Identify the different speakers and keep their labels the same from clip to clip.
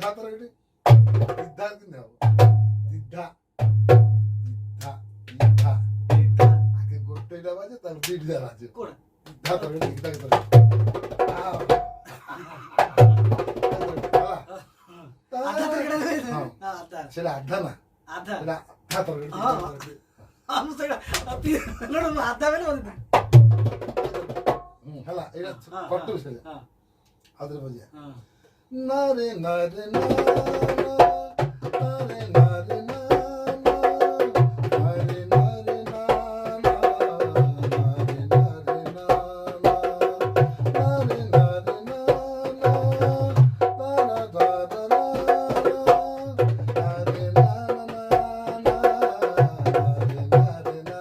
Speaker 1: ধাতরে দিদ্ধার কিন্তু হবে দিদ্ধা দিদ্ধা দিদ্ধা আগে গোটেটা বাজে তারপর দিদ্ধা বাজে
Speaker 2: কোন
Speaker 1: ধাতরে দিদ্ধা করে
Speaker 2: আধা তরকারি হয়েছে আধা
Speaker 1: সেটা আধা না
Speaker 2: আধা
Speaker 1: সেটা ধাতরে
Speaker 2: আমি সেটা ನೋಡು আধা বেলে বলতে
Speaker 1: হলা এটা কট্টু সেটা
Speaker 2: হ্যাঁ
Speaker 1: আদর বাজে
Speaker 2: হ্যাঁ
Speaker 1: নারে নারে না নারে নারে না নারে নারে না নারে নারে না নারে নারে না তারা দাদা না নারে না না নারে নারে না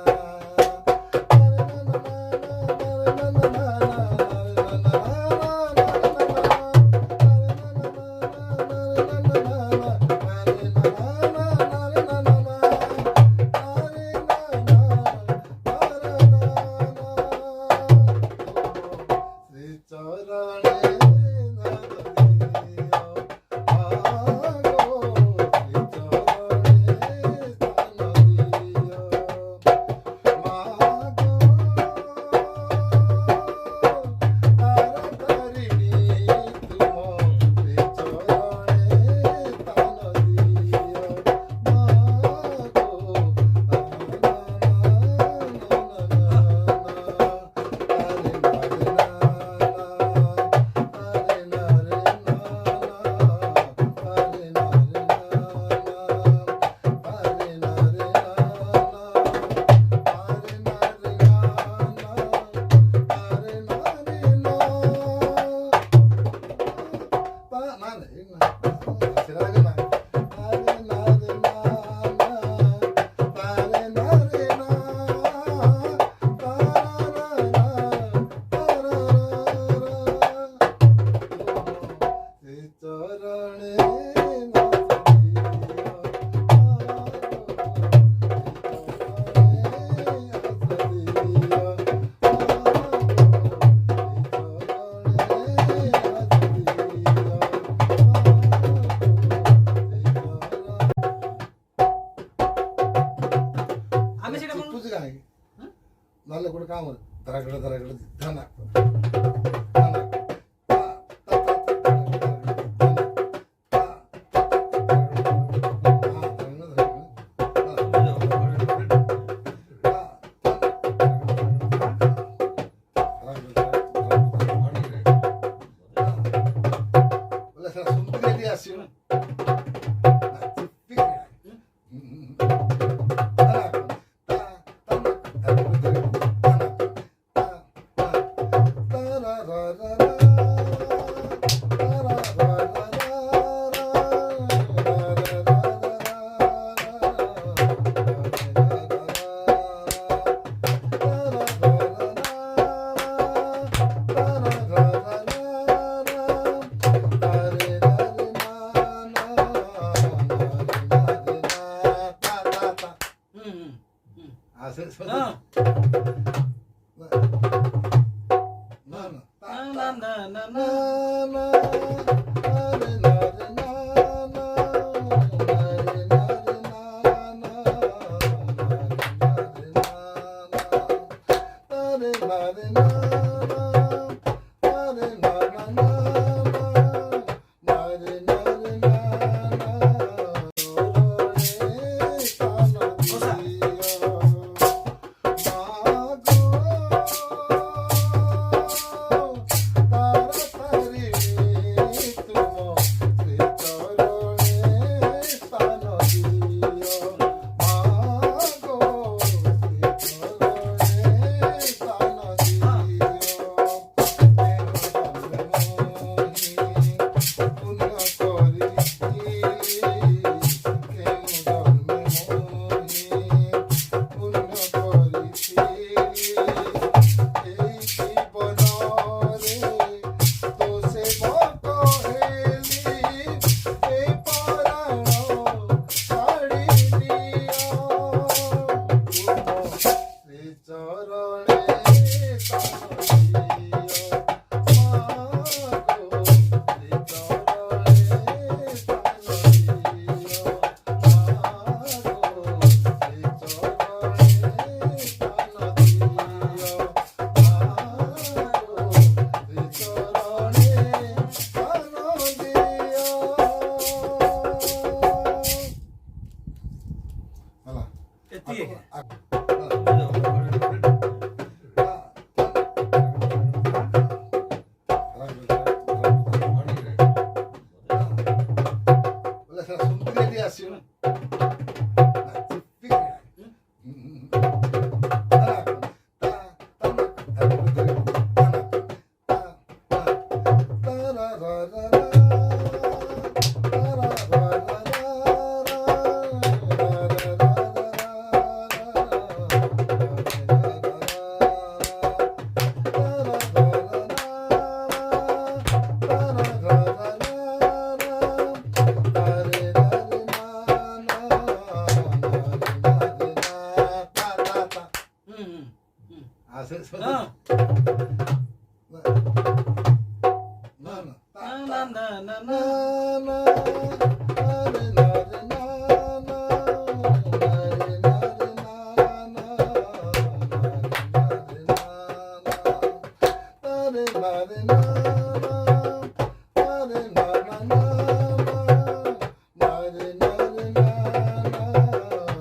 Speaker 1: नाले कोण काम धराकडे धराकडे धना
Speaker 2: ಹ್ಮ್ ಹ್ಮ್
Speaker 3: ಆ ಸರಿ ಸರಿ.
Speaker 2: ಹಾ.
Speaker 1: ನಾನು
Speaker 2: ನಾ, ನಾ, ನಾ, ನಾ, ನಾ.
Speaker 1: na na na